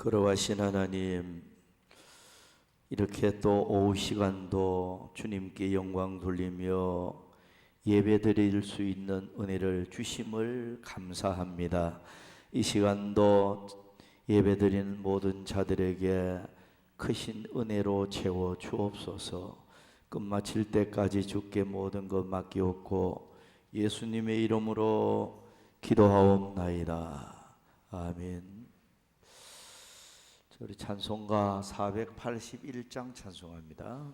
걸어가신 하나님, 이렇게 또 오후 시간도 주님께 영광 돌리며 예배 드릴 수 있는 은혜를 주심을 감사합니다. 이 시간도 예배 드리는 모든 자들에게 크신 은혜로 채워 주옵소서. 끝마칠 때까지 주께 모든 것 맡기옵고 예수님의 이름으로 기도하옵나이다. 아멘. 우리 찬송가 481장 찬송합니다.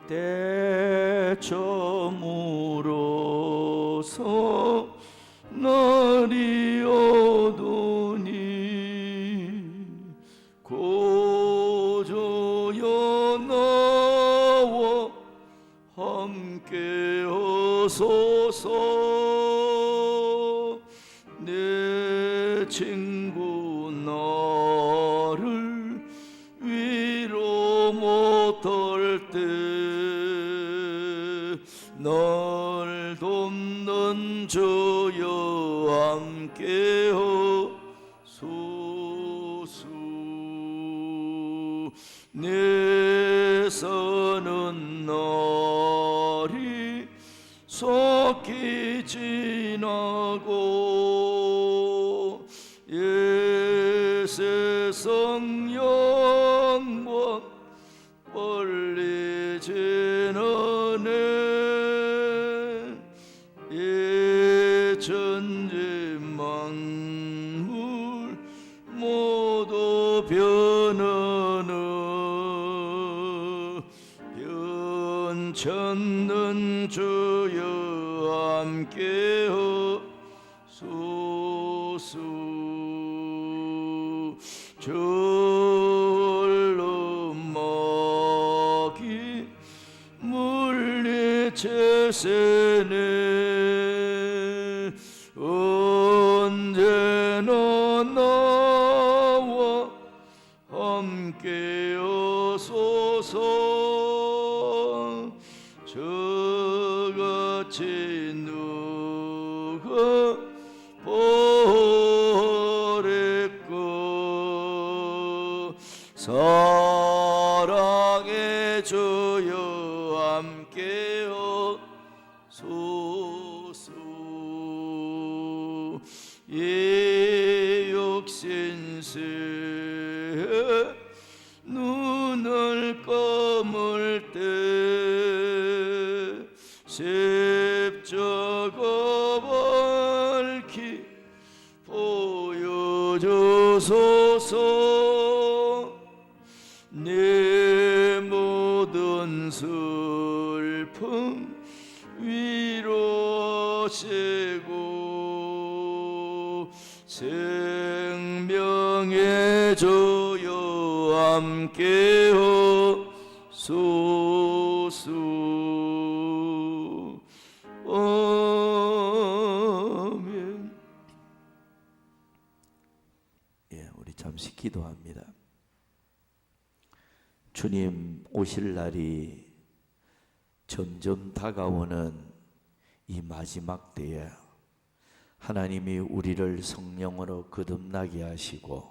때저물어서 날이 어두니 고조여 나와 함께 하소서. 내 친구 나를 위로 못할 때 날 돕는 주여 함께 하소서. 내 사는 날이 속히 지나고 세상 영광 멀리 지나네. 천지 만물 모두 변하는 변찮는 주여 함께 하소서. 절로 막이 물리체세네. 언제나 나와 함께 하소서. 저같이 누가 버렸고 사랑의 주여 함께 하소서. 이 육신세 눈을 감을 때 십자가 밝히 보여주소서. 내 모든 슬픔 위로하시고 생명의 주여 함께 하소서. 아멘. 우리 잠시 기도합니다. 주님 오실 날이 점점 다가오는 이 마지막 때에 하나님이 우리를 성령으로 거듭나게 하시고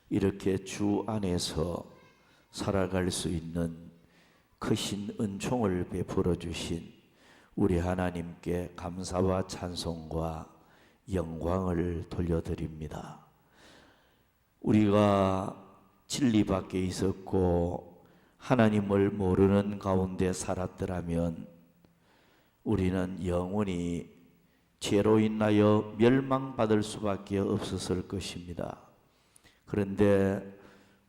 이렇게 주 안에서 살아갈 수 있는 크신 은총을 베풀어 주신 우리 하나님께 감사와 찬송과 영광을 돌려드립니다. 우리가 진리 밖에 있었고 하나님을 모르는 가운데 살았더라면 우리는 영원히 죄로 인하여 멸망받을 수밖에 없었을 것입니다. 그런데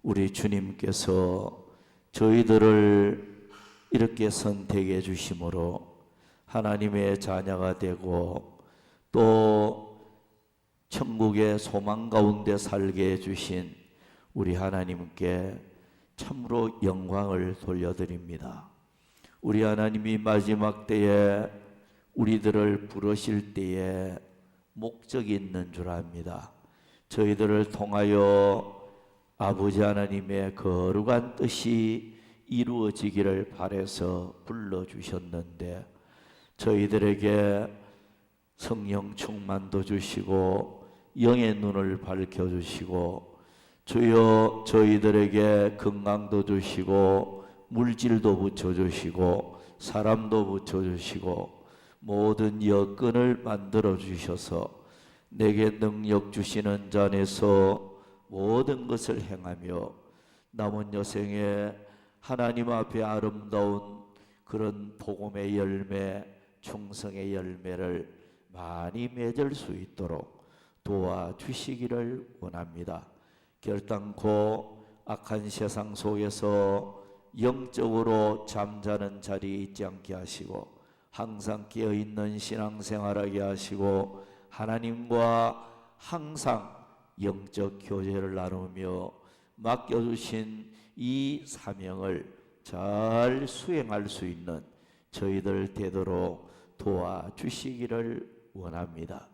우리 주님께서 저희들을 이렇게 선택해 주심으로 하나님의 자녀가 되고 또 천국의 소망 가운데 살게 해주신 우리 하나님께 참으로 영광을 돌려드립니다. 우리 하나님이 마지막 때에 우리들을 부르실 때에 목적이 있는 줄 압니다. 저희들을 통하여 아버지 하나님의 거룩한 뜻이 이루어지기를 바라서 불러주셨는데 저희들에게 성령 충만도 주시고 영의 눈을 밝혀주시고 주여 저희들에게 건강도 주시고 물질도 붙여주시고 사람도 붙여주시고 모든 여건을 만들어 주셔서 내게 능력 주시는 자 안에서 모든 것을 행하며 남은 여생에 하나님 앞에 아름다운 그런 복음의 열매, 충성의 열매를 많이 맺을 수 있도록 도와주시기를 원합니다. 결단코 악한 세상 속에서 영적으로 잠자는 자리에 있지 않게 하시고 항상 깨어있는 신앙생활하게 하시고 하나님과 항상 영적 교제를 나누며 맡겨주신 이 사명을 잘 수행할 수 있는 저희들 되도록 도와주시기를 원합니다.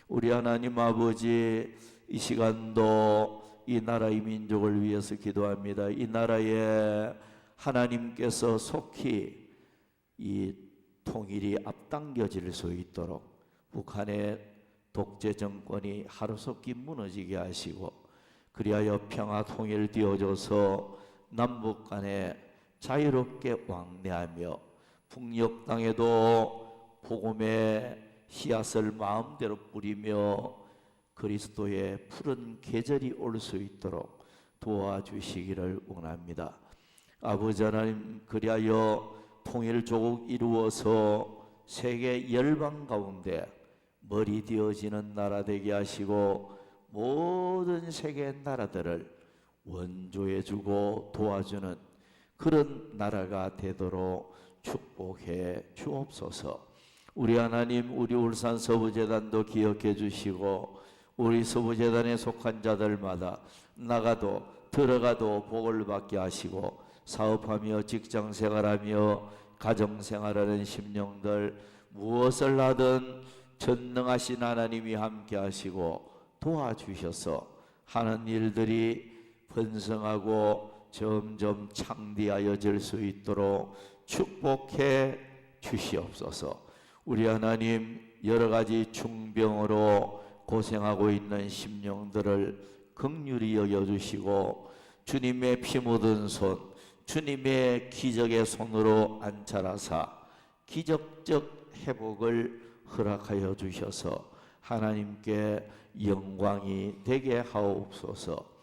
우리 하나님 아버지, 이 시간도 이 나라의 민족을 위해서 기도합니다. 이 나라에 하나님께서 속히 이 통일이 앞당겨질 수 있도록 북한의 독재 정권이 하루속히 무너지게 하시고 그리하여 평화 통일되어져서 남북 간에 자유롭게 왕래하며 북녘 땅에도 복음의 씨앗을 마음대로 뿌리며 그리스도의 푸른 계절이 올 수 있도록 도와주시기를 원합니다. 아버지 하나님, 그리하여 통일조국 이루어서 세계 열방 가운데 머리 되어지는 나라 되게 하시고 모든 세계 나라들을 원조해 주고 도와주는 그런 나라가 되도록 축복해 주옵소서. 우리 하나님, 우리 울산 서부재단도 기억해 주시고 우리 서부재단에 속한 자들마다 나가도 들어가도 복을 받게 하시고 사업하며 직장생활하며 가정생활하는 심령들 무엇을 하든 전능하신 하나님이 함께 하시고 도와주셔서 하는 일들이 번성하고 점점 창대하여질 수 있도록 축복해 주시옵소서. 우리 하나님, 여러 가지 중병으로 고생하고 있는 심령들을 긍휼히 여겨주시고 주님의 피 묻은 손, 주님의 기적의 손으로 안찰하사 기적적 회복을 허락하여 주셔서 하나님께 영광이 되게 하옵소서.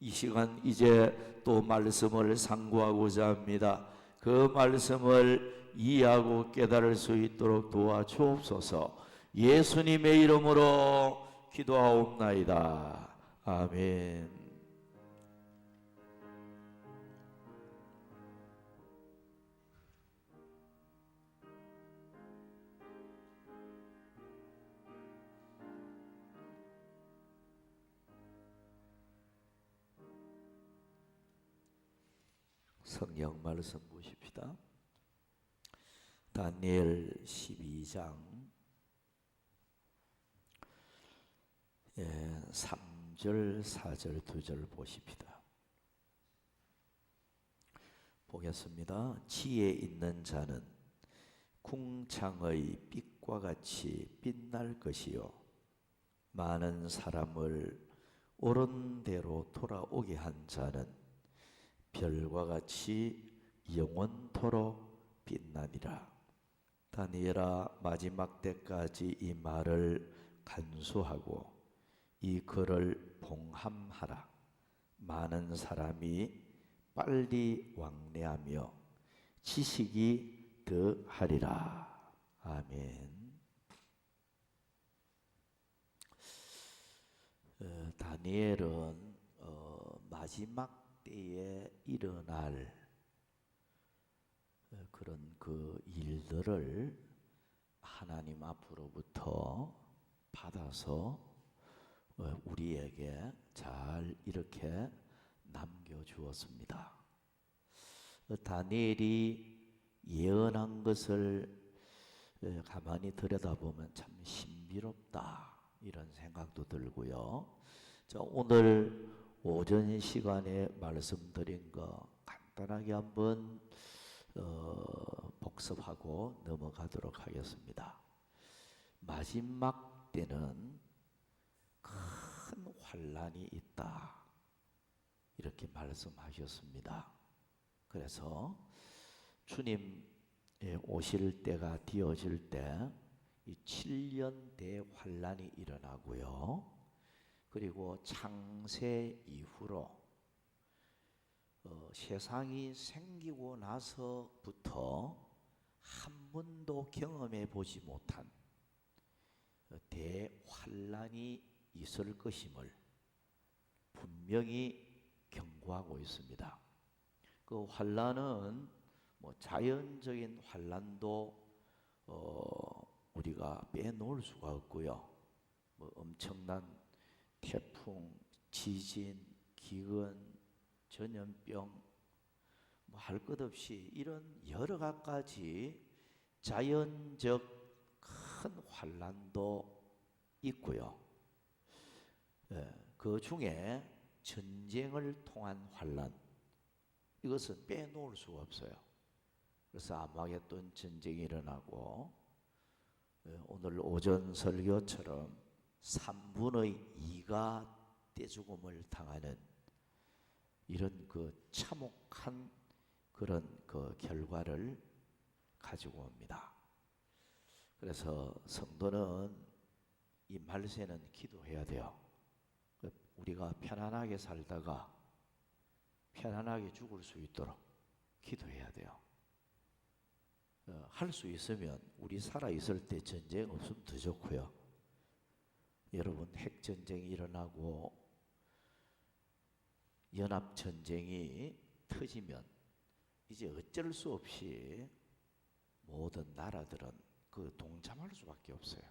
이 시간 이제 또 말씀을 상고하고자 합니다. 그 말씀을 이해하고 깨달을 수 있도록 도와주옵소서. 예수님의 이름으로 기도하옵나이다. 아멘. 성경 말씀 보십시다. 다니엘 12장 3절 4절 2절 보십시다. 보겠습니다. 지혜 있는 자는 궁창의 빛과 같이 빛날 것이요 많은 사람을 옳은 대로 돌아오게 한 자는 별과 같이 영원토록 빛나니라. 다니엘아, 마지막 때까지 이 말을 간수하고 이 글을 봉함하라. 많은 사람이 빨리 왕래하며 지식이 더하리라. 아멘. 다니엘은 마지막 때에 일어날 그런 그 일들을 하나님 앞으로부터 받아서 우리에게 잘 이렇게 남겨주었습니다. 다니엘이 예언한 것을 가만히 들여다보면 참 신비롭다 이런 생각도 들고요. 자, 오늘 오전 시간에 말씀드린 거 간단하게 한번 복습하고 넘어가도록 하겠습니다. 마지막 때는 큰 환난이 있다, 이렇게 말씀하셨습니다. 그래서 주님 오실 때가 되어질 때 이 7년 대환란이 일어나고요. 그리고 창세 이후로 세상이 생기고 나서부터 한 번도 경험해 보지 못한 대환란이 있을 것임을 분명히 경고하고 있습니다. 그 환란은 뭐 자연적인 환란도 우리가 빼놓을 수가 없고요. 뭐 엄청난 태풍, 지진, 기근, 전염병, 뭐 할 것 없이 이런 여러 가지 자연적 큰 환란도 있고요. 그 중에 전쟁을 통한 환란, 이것은 빼놓을 수가 없어요. 그래서 아마겟돈 전쟁이 일어나고 오늘 오전 설교처럼 3분의 2가 떼죽음을 당하는 이런 그 참혹한 그런 그 결과를 가지고 옵니다. 그래서 성도는 이 말세는 기도해야 돼요. 우리가 편안하게 살다가 편안하게 죽을 수 있도록 기도해야 돼요. 할 수 있으면 우리 살아있을 때 전쟁 없으면 더 좋고요. 여러분, 핵전쟁이 일어나고 연합전쟁이 터지면 이제 어쩔 수 없이 모든 나라들은 그 동참할 수밖에 없어요.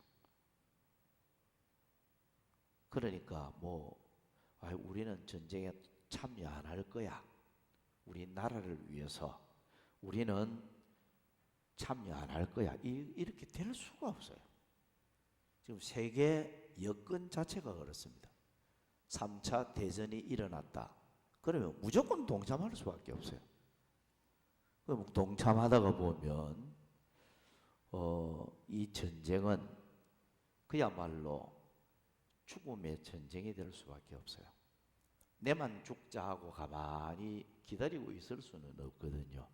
그러니까 우리는 전쟁에 참여 안 할 거야, 우리 나라를 위해서 우리는 참여 안 할 거야, 이렇게 될 수가 없어요. 지금 세계 여건 자체가 그렇습니다. 3차 대전이 일어났다 그러면 무조건 동참할 수밖에 없어요. 그럼 동참하다가 보면 이 전쟁은 그야말로 죽음의 전쟁이 될 수밖에 없어요. 내만 죽자 하고 가만히 기다리고 있을 수는 없거든요.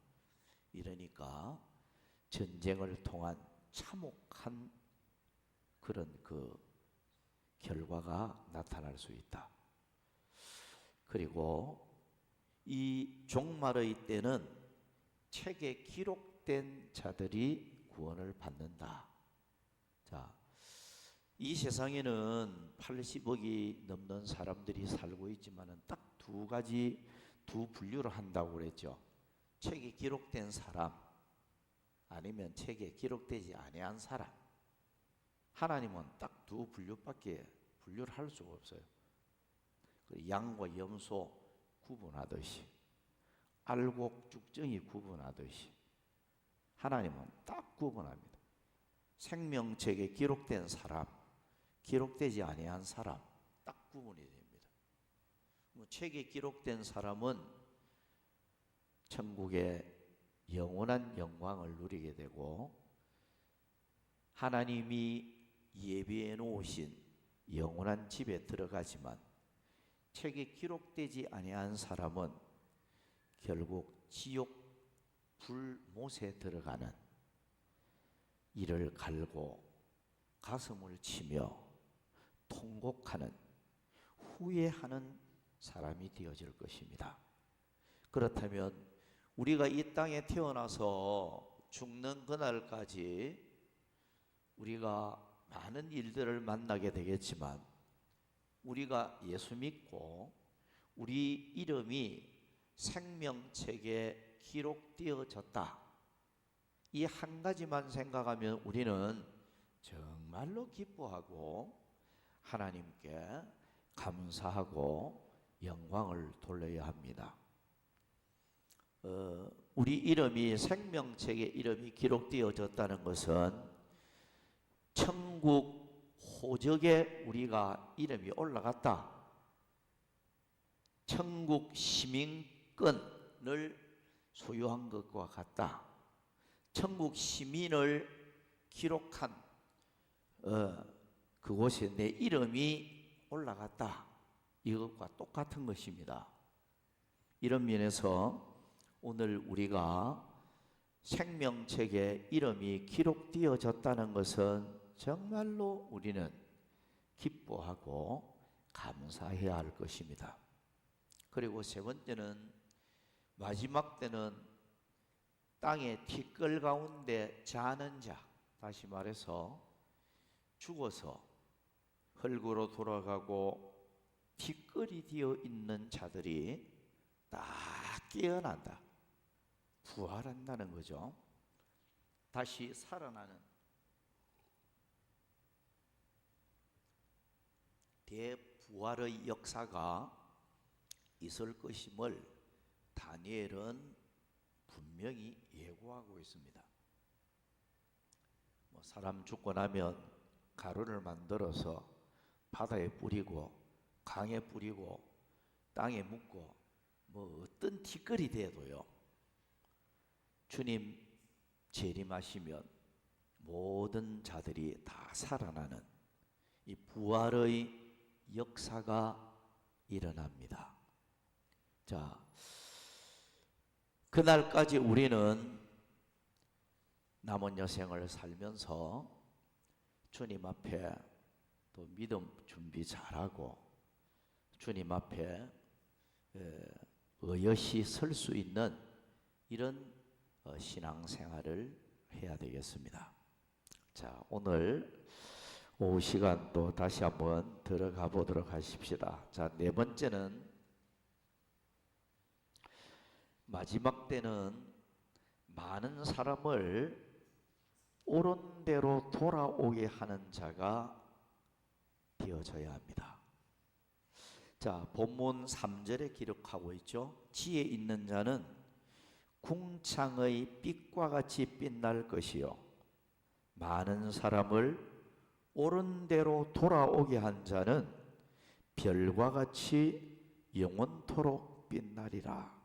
이러니까 전쟁을 통한 참혹한 그런 그 결과가 나타날 수 있다. 그리고 이 종말의 때는 책에 기록된 자들이 구원을 받는다. 자, 이 세상에는 80억이 넘는 사람들이 살고 있지만은 딱 두 분류를 한다고 그랬죠. 책에 기록된 사람, 아니면 책에 기록되지 아니한 사람. 하나님은 딱 두 분류밖에 분류를 할 수가 없어요. 양과 염소 구분하듯이, 알곡 죽정이 구분하듯이 하나님은 딱 구분합니다. 생명책에 기록된 사람, 기록되지 아니한 사람, 딱 구분이 됩니다. 책에 기록된 사람은 천국의 영원한 영광을 누리게 되고, 하나님이 예비해 놓으신 영원한 집에 들어가지만, 책에 기록되지 아니한 사람은 결국 지옥 불못에 들어가는, 이를 갈고 가슴을 치며 통곡하는, 후회하는 사람이 되어질 것입니다. 그렇다면 우리가 이 땅에 태어나서 죽는 그날까지 우리가 많은 일들을 만나게 되겠지만, 우리가 예수 믿고 우리 이름이 생명책에 기록되어졌다, 이 한 가지만 생각하면 우리는 정말로 기뻐하고 하나님께 감사하고 영광을 돌려야 합니다. 우리 이름이 생명책에 이름이 기록되어졌다는 것은 천국 호적에 우리가 이름이 올라갔다, 천국 시민권을 소유한 것과 같다. 천국 시민을 기록한 그곳에 내 이름이 올라갔다. 이것과 똑같은 것입니다. 이런 면에서 오늘 우리가 생명책에 이름이 기록되어졌다는 것은 정말로 우리는 기뻐하고 감사해야 할 것입니다. 그리고 세 번째는 마지막 때는 땅의 티끌 가운데 자는 자, 다시 말해서 죽어서 흙으로 돌아가고 티끌이 되어 있는 자들이 딱 깨어난다. 부활한다는 거죠. 다시 살아나는 대부활의 역사가 있을 것임을 다니엘은 분명히 예고하고 있습니다. 사람 죽고 나면 가루를 만들어서 바다에 뿌리고 강에 뿌리고 땅에 묻고 어떤 티끌이 돼도요, 주님 재림하시면 모든 자들이 다 살아나는 이 부활의 역사가 일어납니다. 자, 그날까지 우리는 남은 여생을 살면서 주님 앞에 또 믿음 준비 잘하고 주님 앞에 의젓이 설 수 있는 이런 신앙생활을 해야 되겠습니다. 자, 오늘 오후 시간 또 다시 한번 들어가 보도록 하십시다. 자, 네 번째는 마지막 때는 많은 사람을 옳은 대로 돌아오게 하는 자가 되어져야 합니다. 자, 본문 3절에 기록하고 있죠. 지혜 있는 자는 궁창의 빛과 같이 빛날 것이요 많은 사람을 옳은 대로 돌아오게 한 자는 별과 같이 영원토록 빛나리라.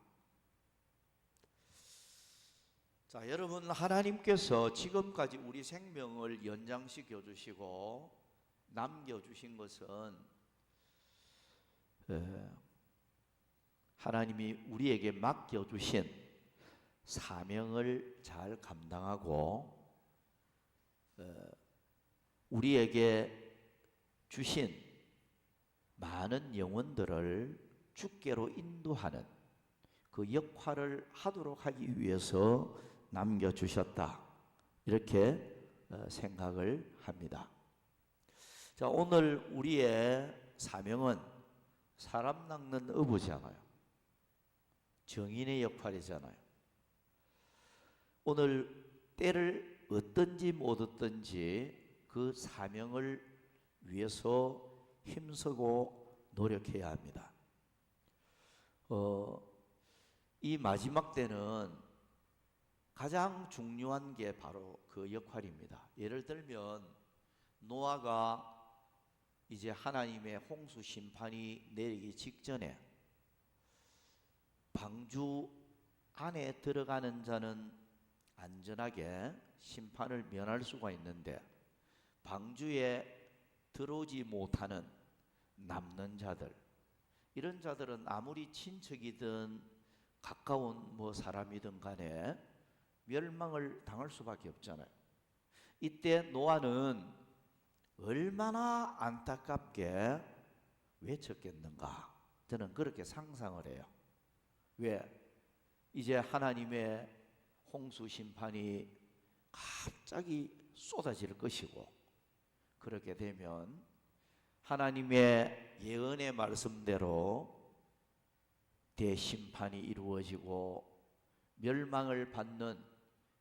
자, 여러분, 하나님께서 지금까지 우리 생명을 연장시켜 주시고 남겨주신 것은 하나님이 우리에게 맡겨주신 사명을 잘 감당하고 우리에게 주신 많은 영혼들을 주께로 인도하는 그 역할을 하도록 하기 위해서 남겨주셨다. 이렇게 생각을 합니다. 자, 오늘 우리의 사명은 사람 낚는 어부잖아요. 정인의 역할이잖아요. 오늘 때를 얻든지 못 얻든지 그 사명을 위해서 힘쓰고 노력해야 합니다. 이 마지막 때는 가장 중요한 게 바로 그 역할입니다. 예를 들면 노아가 이제 하나님의 홍수 심판이 내리기 직전에 방주 안에 들어가는 자는 안전하게 심판을 면할 수가 있는데 방주에 들어오지 못하는 남는 자들, 이런 자들은 아무리 친척이든 가까운 사람이든 간에 멸망을 당할 수밖에 없잖아요. 이때 노아는 얼마나 안타깝게 외쳤겠는가, 저는 그렇게 상상을 해요. 왜? 이제 하나님의 홍수 심판이 갑자기 쏟아질 것이고, 그렇게 되면 하나님의 예언의 말씀대로 대심판이 이루어지고 멸망을 받는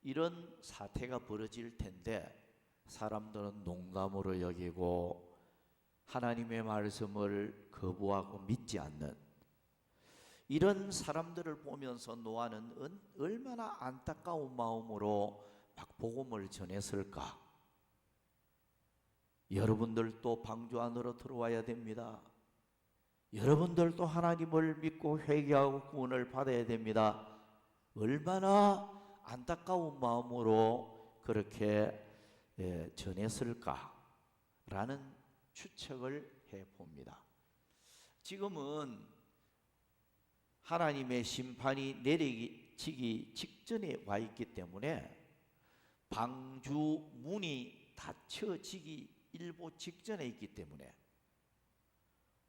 이런 사태가 벌어질 텐데 사람들은 농담으로 여기고 하나님의 말씀을 거부하고 믿지 않는 이런 사람들을 보면서 노아는 얼마나 안타까운 마음으로 막 복음을 전했을까. 여러분들도 방주 안으로 들어와야 됩니다. 여러분들도 하나님을 믿고 회개하고 구원을 받아야 됩니다. 얼마나 안타까운 마음으로 그렇게 전했을까라는 추측을 해봅니다. 지금은 하나님의 심판이 내리기 직전에 와 있기 때문에 방주 문이 닫혀지기 일보 직전에 있기 때문에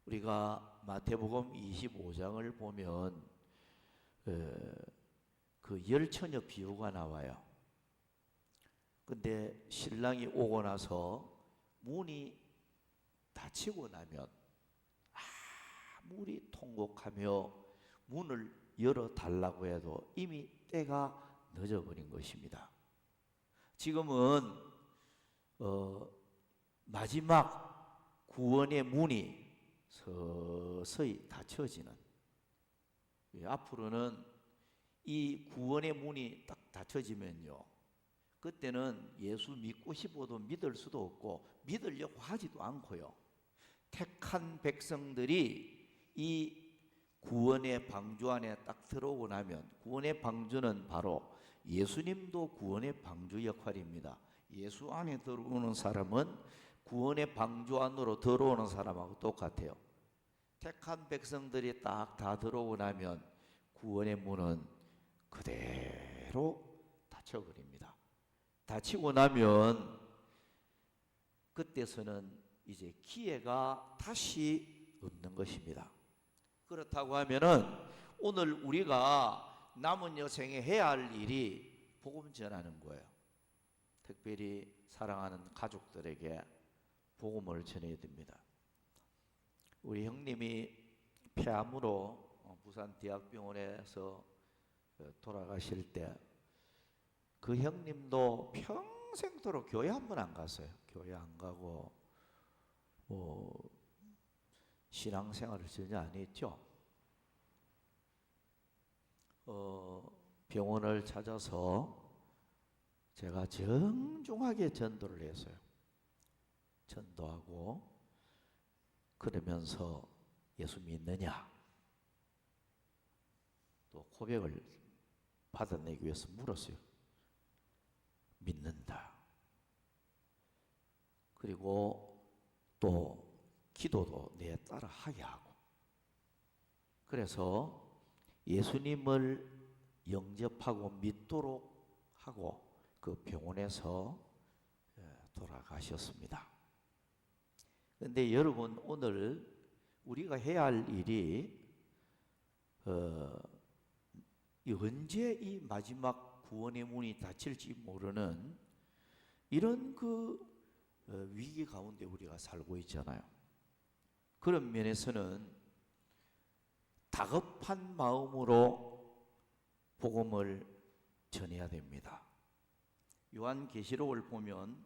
우리가 마태복음 25장을 보면 그 열처녀 비유가 나와요. 근데 신랑이 오고 나서 문이 닫히고 나면 아무리 통곡하며 문을 열어달라고 해도 이미 때가 늦어버린 것입니다. 지금은 마지막 구원의 문이 서서히 닫혀지는, 앞으로는 이 구원의 문이 딱 닫혀지면요, 그때는 예수 믿고 싶어도 믿을 수도 없고 믿으려고 하지도 않고요, 택한 백성들이 이 구원의 방주 안에 딱 들어오고 나면, 구원의 방주는 바로 예수님도 구원의 방주 역할입니다. 예수 안에 들어오는 사람은 구원의 방주 안으로 들어오는 사람하고 똑같아요. 택한 백성들이 딱 다 들어오고 나면 구원의 문은 그대로 닫혀버립니다. 닫히고 나면 그때서는 이제 기회가 다시 없는 것입니다. 그렇다고 하면은 오늘 우리가 남은 여생에 해야 할 일이 복음 전하는 거예요. 특별히 사랑하는 가족들에게 복음을 전해야 됩니다. 우리 형님이 폐암으로 부산대학병원에서 돌아가실 때 그 형님도 평생도록 교회 한 번 안 갔어요. 교회 안 가고 신앙생활을 전혀 안 했죠. 병원을 찾아서 제가 정중하게 전도를 했어요. 전도하고 그러면서 예수 믿느냐, 또 고백을 받아내기 위해서 물었어요. 믿는다. 그리고 또 기도도 내 따라 하게 하고, 그래서 예수님을 영접하고 믿도록 하고 그 병원에서 돌아가셨습니다. 그런데 여러분, 오늘 우리가 해야 할 일이 언제 이 마지막 구원의 문이 닫힐지 모르는 이런 위기 가운데 우리가 살고 있잖아요. 그런 면에서는 다급한 마음으로 복음을 전해야 됩니다. 요한계시록을 보면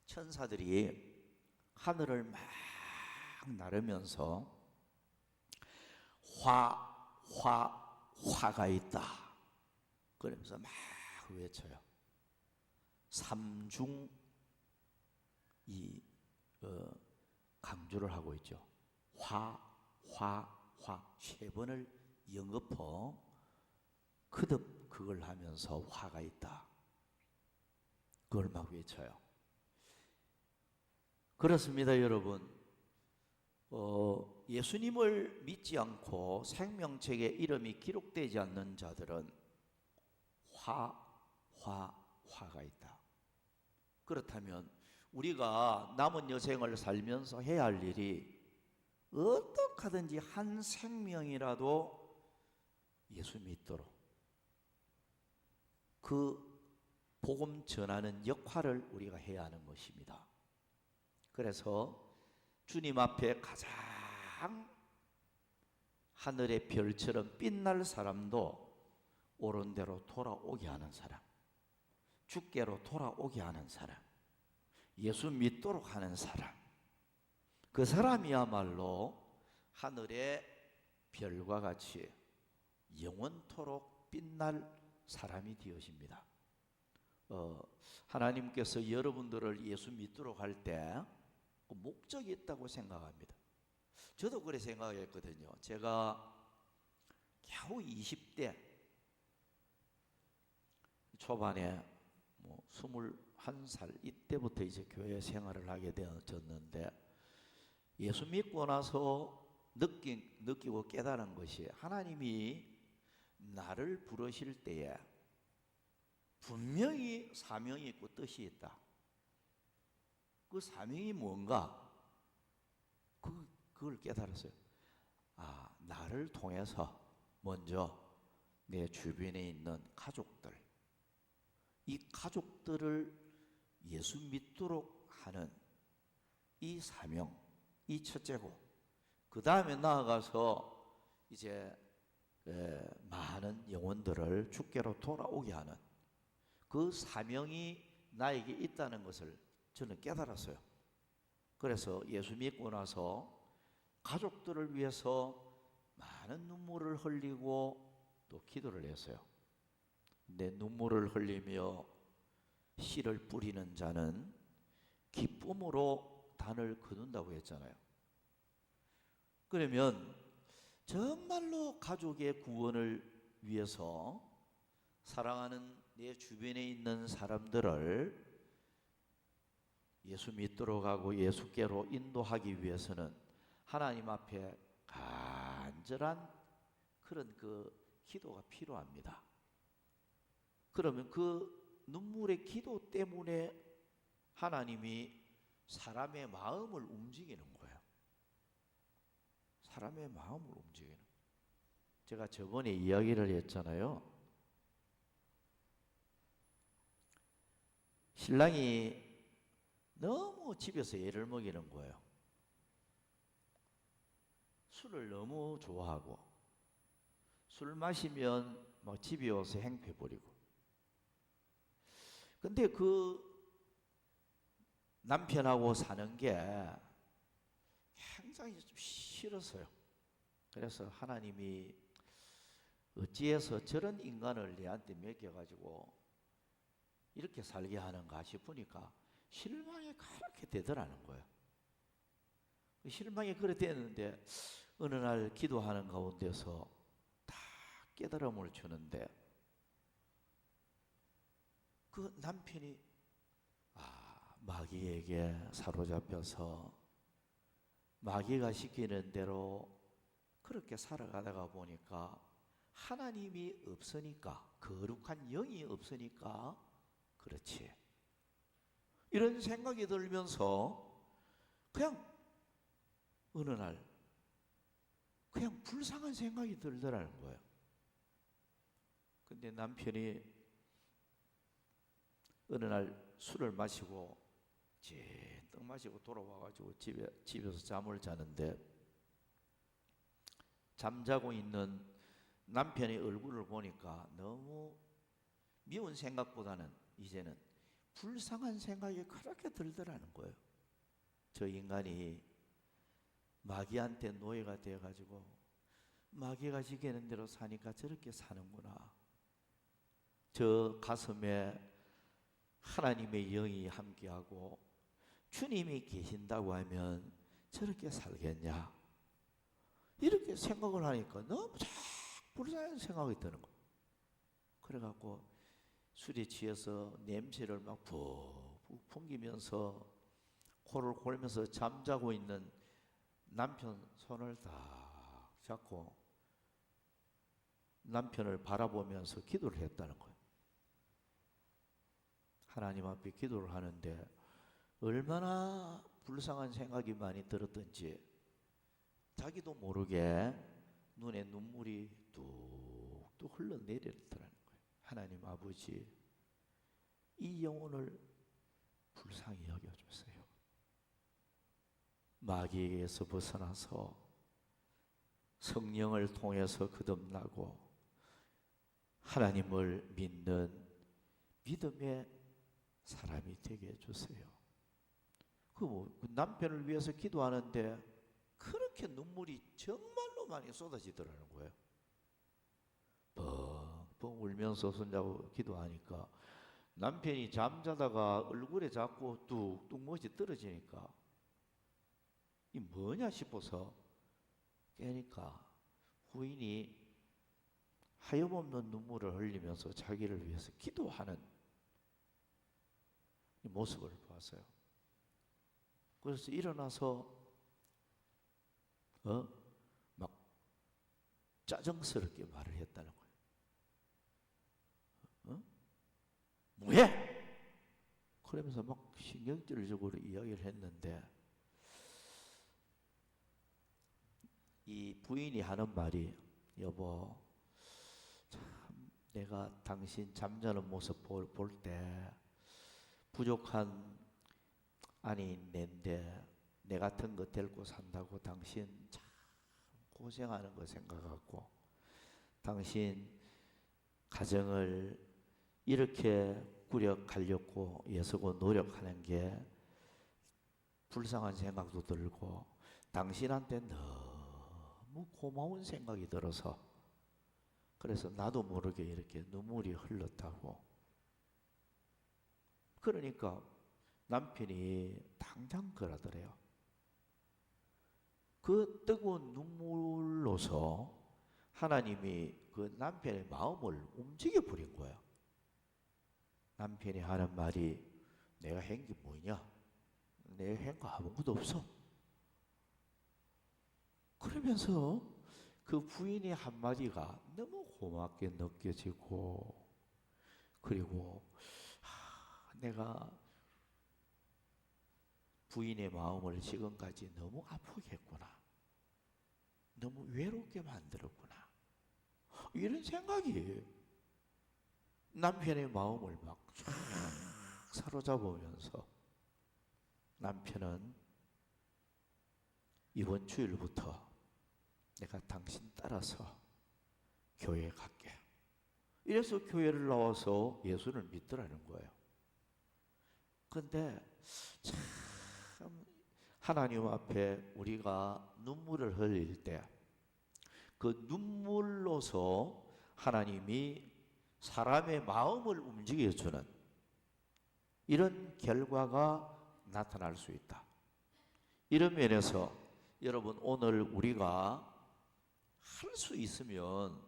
천사들이 하늘을 막 나르면서 화가 있다 그러면서 막 외쳐요. 삼중 강조를 하고 있죠. 화 세 번을 영업어 그듭 그걸 하면서 화가 있다. 그걸 막 외쳐요. 그렇습니다, 여러분. 예수님을 믿지 않고 생명책에 이름이 기록되지 않는 자들은 화가 있다. 그렇다면 우리가 남은 여생을 살면서 해야 할 일이 어떻게 하든지 한 생명이라도 예수 믿도록 그 복음 전하는 역할을 우리가 해야 하는 것입니다. 그래서 주님 앞에 가장 하늘의 별처럼 빛날 사람도 옳은 대로 돌아오게 하는 사람, 주께로 돌아오게 하는 사람, 예수 믿도록 하는 사람, 그 사람이야말로 하늘의 별과 같이 영원토록 빛날 사람이 되어집니다. 하나님께서 여러분들을 예수 믿도록 할 때 목적이 있다고 생각합니다. 저도 그래 생각했거든요. 제가 겨우 20대 초반에 뭐 21살 이때부터 이제 교회 생활을 하게 되어졌는데, 예수 믿고 나서 느끼고 깨달은 것이, 하나님이 나를 부르실 때에 분명히 사명이 있고 뜻이 있다. 그 사명이 뭔가? 그걸 깨달았어요. 나를 통해서 먼저 내 주변에 있는 가족들, 이 가족들을 예수 믿도록 하는 이 사명, 이 첫째고, 그 다음에 나아가서 이제 많은 영혼들을 주께로 돌아오게 하는 그 사명이 나에게 있다는 것을 저는 깨달았어요. 그래서 예수 믿고 나서 가족들을 위해서 많은 눈물을 흘리고 또 기도를 했어요. 내 눈물을 흘리며 씨를 뿌리는 자는 기쁨으로 단을 거둔다고 했잖아요. 그러면 정말로 가족의 구원을 위해서 사랑하는 내 주변에 있는 사람들을 예수 믿도록 하고 예수께로 인도하기 위해서는 하나님 앞에 간절한 그런 그 기도가 필요합니다. 그러면 그 눈물의 기도 때문에 하나님이 사람의 마음을 움직이는 거예요. 사람의 마음을 움직이는. 제가 저번에 이야기를 했잖아요. 신랑이 너무 집에서 애를 먹이는 거예요. 술을 너무 좋아하고, 술 마시면 막 집에 와서 행패 부리고. 근데 그 남편하고 사는 게 굉장히 좀 싫었어요. 그래서 하나님이 어찌해서 저런 인간을 내한테 맡겨가지고 이렇게 살게 하는가 싶으니까 실망이 그렇게 되더라는 거예요. 실망이 그렇게 됐는데 어느 날 기도하는 가운데서 다 깨달음을 주는데, 그 남편이 마귀에게 사로잡혀서 마귀가 시키는 대로 그렇게 살아가다가 보니까 하나님이 없으니까, 거룩한 영이 없으니까 그렇지, 이런 생각이 들면서 그냥 어느 날 그냥 불쌍한 생각이 들더라는 거예요. 근데 남편이 어느 날 술을 마시고 떡 마시고 돌아와가지고 집에서 잠을 자는데, 잠자고 있는 남편의 얼굴을 보니까 너무 미운 생각보다는 이제는 불쌍한 생각이 그렇게 들더라는 거예요. 저 인간이 마귀한테 노예가 되어가지고 마귀가 시키는 대로 사니까 저렇게 사는구나. 저 가슴에 하나님의 영이 함께하고 주님이 계신다고 하면 저렇게 살겠냐, 이렇게 생각을 하니까 너무 자꾸 불쌍한 생각이 드는 거예요. 그래갖고 술에 취해서 냄새를 막 푹푹 풍기면서 코를 골면서 잠자고 있는 남편 손을 딱 잡고 남편을 바라보면서 기도를 했다는 거예요. 하나님 앞에 기도를 하는데 얼마나 불쌍한 생각이 많이 들었던지 자기도 모르게 눈에 눈물이 뚝뚝 흘러내리더라는 거예요. 하나님 아버지, 이 영혼을 불쌍히 여겨주세요. 마귀에게서 벗어나서 성령을 통해서 거듭나고 하나님을 믿는 믿음의 사람이 되게 해주세요. 그 남편을 위해서 기도하는데 그렇게 눈물이 정말로 많이 쏟아지더라는 거예요. 뻥뻥 울면서 손잡고 기도하니까 남편이 잠자다가 얼굴에 자꾸 뚝뚝 멋이 떨어지니까 이 뭐냐 싶어서 깨니까 부인이 하염없는 눈물을 흘리면서 자기를 위해서 기도하는 이 모습을 보았어요. 그래서 일어나서 막 짜증스럽게 말을 했다는 거예요. 뭐해? 그러면서 막 신경질적으로 이야기를 했는데 이 부인이 하는 말이 여보 참 내가 당신 잠자는 모습 볼 때 부족한 아니 낸데 내 같은 거 데리고 산다고 당신 참 고생하는 거 생각하고 당신 가정을 이렇게 꾸려가려고 애쓰고 노력하는 게 불쌍한 생각도 들고 당신한테 너무 고마운 생각이 들어서 그래서 나도 모르게 이렇게 눈물이 흘렀다고. 그러니까 남편이 당장 그러더래요. 그 뜨거운 눈물로서 하나님이 그 남편의 마음을 움직여 버린 거예요. 남편이 하는 말이 내가 한 게 뭐냐? 내가 한 거 아무것도 없어. 그러면서 그 부인의 한마디가 너무 고맙게 느껴지고 그리고 내가 부인의 마음을 지금까지 너무 아프게 했구나. 너무 외롭게 만들었구나. 이런 생각이 남편의 마음을 막 쫙 사로잡으면서 남편은 이번 주일부터 내가 당신 따라서 교회에 갈게. 이래서 교회를 나와서 예수를 믿더라는 거예요. 근데 참 하나님 앞에 우리가 눈물을 흘릴 때 그 눈물로서 하나님이 사람의 마음을 움직여주는 이런 결과가 나타날 수 있다. 이런 면에서 여러분 오늘 우리가 할 수 있으면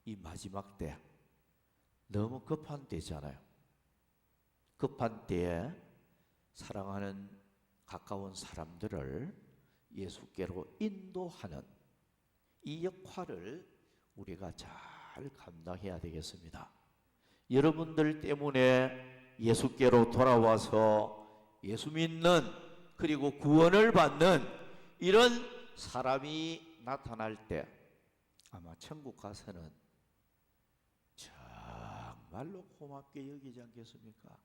이 마지막 때 너무 급한 때잖아요. 급한 때에 사랑하는 가까운 사람들을 예수께로 인도하는 이 역할을 우리가 잘 감당해야 되겠습니다. 여러분들 때문에 예수께로 돌아와서 예수 믿는 그리고 구원을 받는 이런 사람이 나타날 때 아마 천국 가서는 정말로 고맙게 여기지 않겠습니까?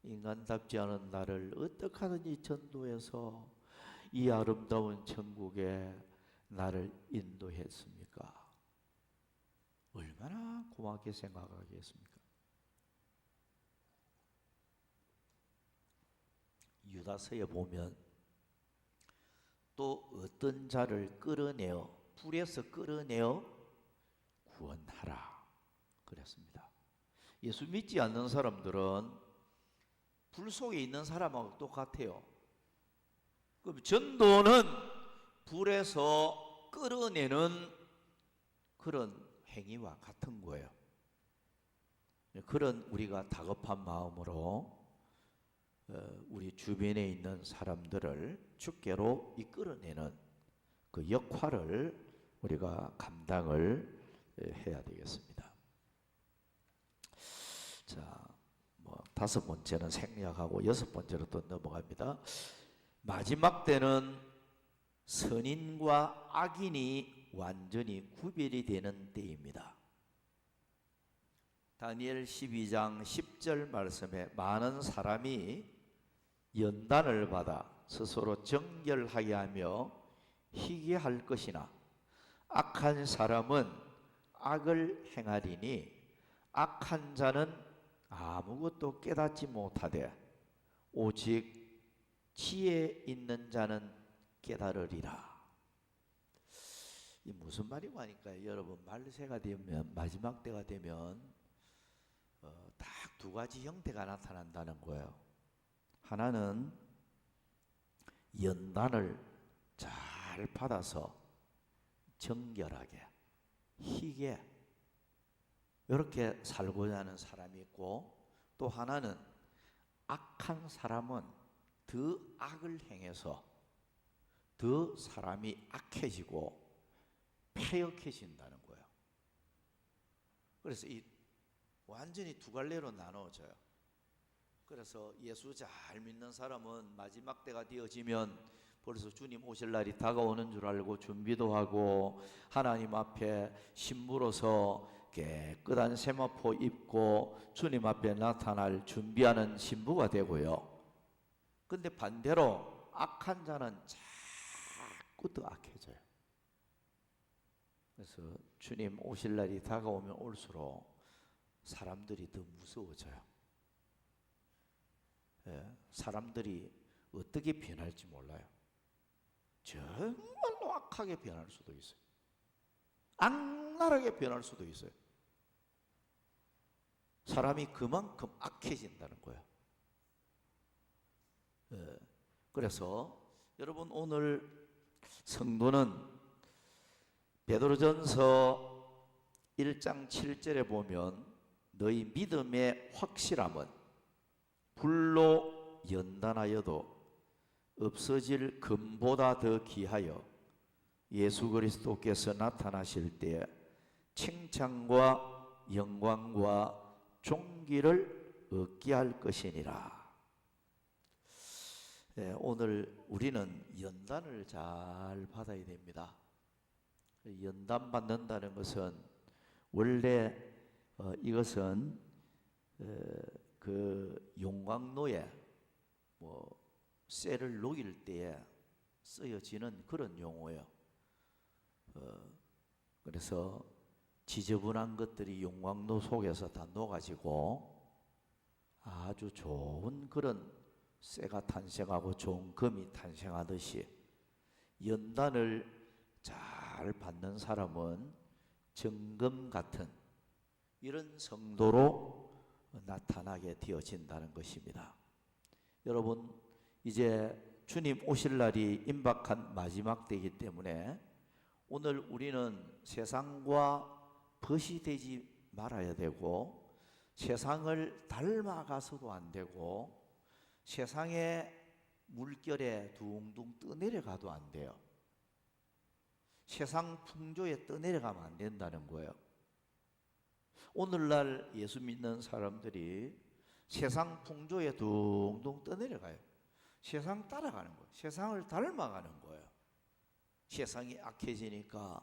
인간답지 않은 나를 어떻게 하든지 전도해서 이 아름다운 천국에 나를 인도했습니까? 얼마나 고맙게 생각하겠습니까? 유다서에 보면 또 어떤 자를 끌어내어 불에서 끌어내어 구원하라 그랬습니다. 예수 믿지 않는 사람들은 불 속에 있는 사람하고 똑같아요. 그럼 전도는 불에서 끌어내는 그런 행위와 같은 거예요. 그런 우리가 다급한 마음으로 우리 주변에 있는 사람들을 주께로 이끌어내는 그 역할을 우리가 감당을 해야 되겠습니다. 자, 다섯 번째는 생략하고 여섯 번째로 또 넘어갑니다. 마지막 때는 선인과 악인이 완전히 구별이 되는 때입니다. 다니엘 12장 10절 말씀에 많은 사람이 연단을 받아 스스로 정결하게 하며 희귀할 것이나 악한 사람은 악을 행하리니 악한 자는 아무것도 깨닫지 못하되 오직 지혜 있는 자는 깨달으리라. 이 무슨 말이고 하니까 여러분 말세가 되면 마지막 때가 되면 딱 두 가지 형태가 나타난다는 거예요. 하나는 연단을 잘 받아서 정결하게, 희게 이렇게 살고자 하는 사람이 있고, 또 하나는 악한 사람은 더 악을 행해서 더 사람이 악해지고 폐역해진다는 거예요. 그래서 이 완전히 두 갈래로 나눠져요. 그래서 예수 잘 믿는 사람은 마지막 때가 되어지면 벌써 주님 오실 날이 다가오는 줄 알고 준비도 하고, 하나님 앞에 신부로서 깨끗한 세마포 입고 주님 앞에 나타날 준비하는 신부가 되고요. 근데 반대로 악한 자는 자꾸 더 악해져요. 그래서 주님 오실 날이 다가오면 올수록 사람들이 더 무서워져요. 사람들이 어떻게 변할지 몰라요. 정말로 악하게 변할 수도 있어요. 악랄하게 변할 수도 있어요. 사람이 그만큼 악해진다는 거예요. 그래서 여러분, 오늘 성도는 베드로전서 1장 7절에 보면 너희 믿음의 확실함은 불로 연단하여도 없어질 금보다 더 귀하여 예수 그리스도께서 나타나실 때에 칭찬과 영광과 존귀를 얻게 할 것이니라. 오늘 우리는 연단을 잘 받아야 됩니다. 연단 받는다는 것은 원래 이것은 그 용광로에 쇠를 녹일 때에 쓰여지는 그런 용어예요. 그래서 지저분한 것들이 용광로 속에서 다 녹아지고 아주 좋은 그런 쇠가 탄생하고 좋은 금이 탄생하듯이, 연단을 잘 받는 사람은 정금 같은 이런 성도로 나타나게 되어진다는 것입니다. 여러분, 이제 주님 오실 날이 임박한 마지막 때이기 때문에 오늘 우리는 세상과 벗이 되지 말아야 되고, 세상을 닮아가서도 안 되고, 세상의 물결에 둥둥 떠내려가도 안 돼요. 세상 풍조에 떠내려가면 안 된다는 거예요. 오늘날 예수 믿는 사람들이 세상 풍조에 둥둥 떠내려가요. 세상 따라가는 거예요. 세상을 닮아가는 거예요. 세상이 악해지니까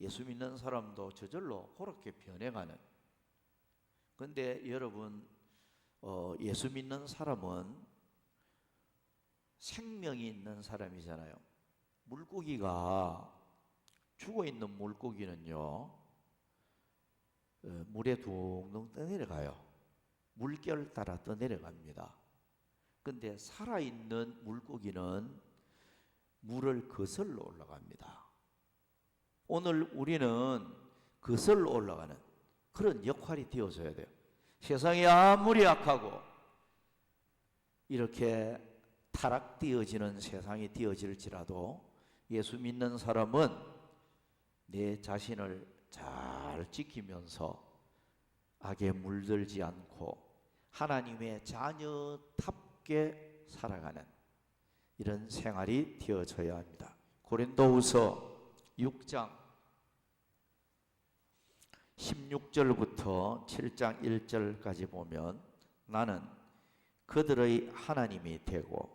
예수 믿는 사람도 저절로 그렇게 변해가는. 근데 여러분, 예수 믿는 사람은 생명이 있는 사람이잖아요. 물고기가, 죽어있는 물고기는요, 물에 둥둥 떠내려가요. 물결 따라 떠내려갑니다. 근데 살아있는 물고기는 물을 거슬러 올라갑니다. 오늘 우리는 거슬러 올라가는 그런 역할이 되어져야 돼요. 세상이 아무리 악하고 이렇게 타락되어지는 세상이 되어질지라도 예수 믿는 사람은 내 자신을 잘 지키면서 악에 물들지 않고 하나님의 자녀답게 살아가는 이런 생활이 되어져야 합니다. 고린도후서 6장 16절부터 7장 1절까지 보면, 나는 그들의 하나님이 되고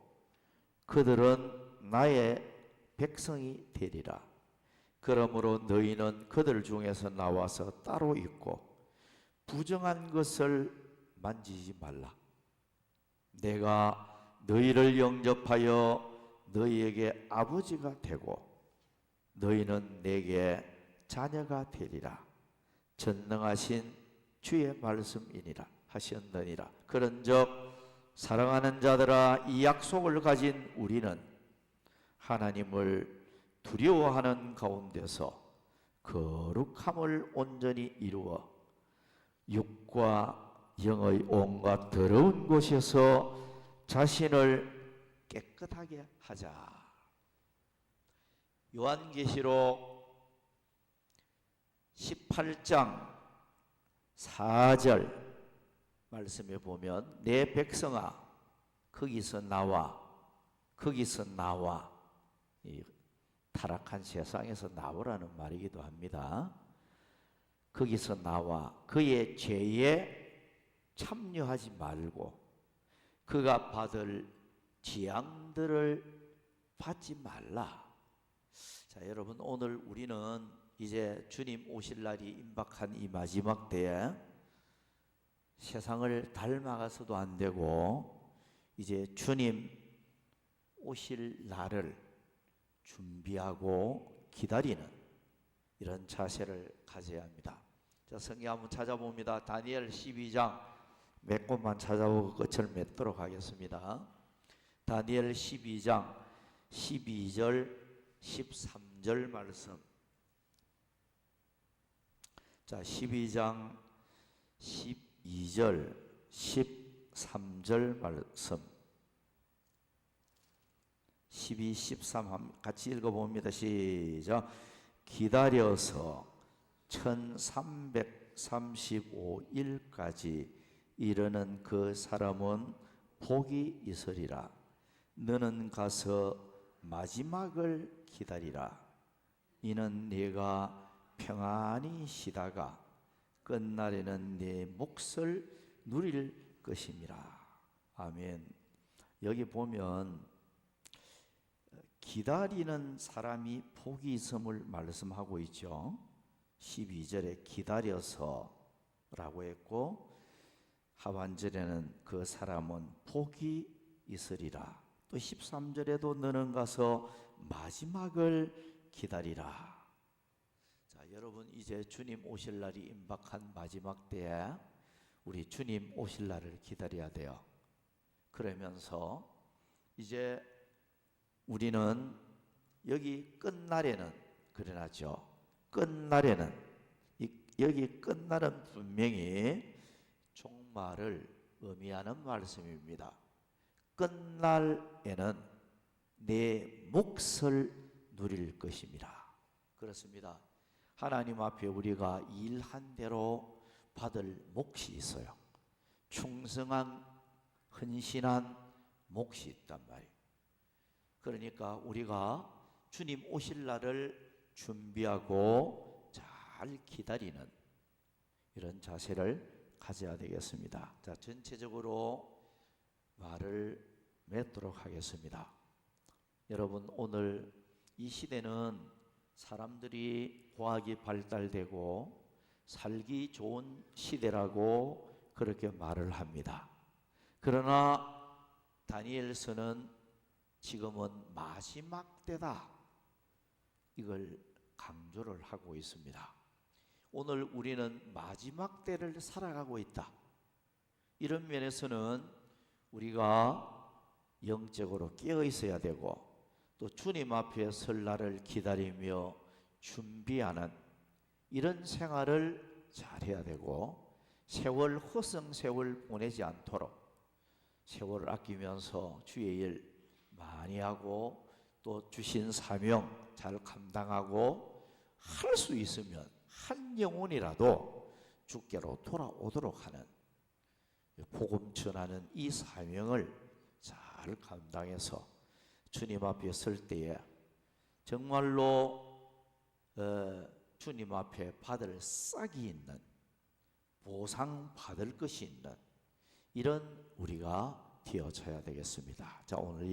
그들은 나의 백성이 되리라. 그러므로 너희는 그들 중에서 나와서 따로 있고 부정한 것을 만지지 말라. 내가 너희를 영접하여 너희에게 아버지가 되고 너희는 내게 자녀가 되리라. 전능하신 주의 말씀이니라 하셨느니라. 그런즉 사랑하는 자들아, 이 약속을 가진 우리는 하나님을 두려워하는 가운데서 거룩함을 온전히 이루어 육과 영의 온갖 더러운 곳에서 자신을 깨끗하게 하자. 요한계시록 18장 4절 말씀에 보면 내 백성아 거기서 나와 이 타락한 세상에서 나오라는 말이기도 합니다. 거기서 나와 그의 죄에 참여하지 말고 그가 받을 재앙들을 받지 말라. 자, 여러분 오늘 우리는 이제 주님 오실 날이 임박한 이 마지막 때에 세상을 닮아가서도 안 되고 이제 주님 오실 날을 준비하고 기다리는 이런 자세를 가져야 합니다. 자, 성경 한번 찾아봅니다. 다니엘 12장 몇 곳만 찾아보고 끝을 맺도록 하겠습니다. 다니엘 12장 12절 13절 말씀. 자, 12장 12절 13절 말씀. 12, 13 같이 읽어봅니다. 시작. 기다려서 1335일까지 이르는 그 사람은 복이 있으리라. 너는 가서 마지막을 기다리라. 이는 네가 평안히 쉬다가 끝날에는 네 몫을 누릴 것임이라. 아멘. 여기 보면 기다리는 사람이 복이 있음을 말씀하고 있죠. 12절에 기다려서 라고 했고 하반절에는 그 사람은 복이 있으리라. 또 13절에도 너는 가서 마지막을 기다리라. 자, 여러분 이제 주님 오실 날이 임박한 마지막 때에 우리 주님 오실 날을 기다려야 돼요. 그러면서 이제 우리는 여기 끝날에는 그러나죠. 끝날에는 여기 끝날은 분명히 종말을 의미하는 말씀입니다. 끝날에는 내 몫을 누릴 것입니다. 그렇습니다. 하나님 앞에 우리가 일한 대로 받을 몫이 있어요. 충성한 헌신한 몫이 있단 말이에요. 그러니까 우리가 주님 오실 날을 준비하고 잘 기다리는 이런 자세를 가져야 되겠습니다. 자, 전체적으로 말을 맺도록 하겠습니다. 여러분 오늘 이 시대는 사람들이 과학이 발달되고 살기 좋은 시대라고 그렇게 말을 합니다. 그러나 다니엘서는 지금은 마지막 때다. 이걸 강조를 하고 있습니다. 오늘 우리는 마지막 때를 살아가고 있다. 이런 면에서는 우리가 영적으로 깨어 있어야 되고 또 주님 앞에 설 날을 기다리며 준비하는 이런 생활을 잘해야 되고 세월 허송세월 보내지 않도록 세월을 아끼면서 주의 일 많이 하고 또 주신 사명 잘 감당하고 할 수 있으면 한 영혼이라도 주께로 돌아오도록 하는 복음 전하는 이 사명을 잘 감당해서 주님 앞에 설 때에 정말로 주님 앞에 받을 싹이 있는 보상 받을 것이 있는 이런 우리가 되어져야 되겠습니다. 자, 오늘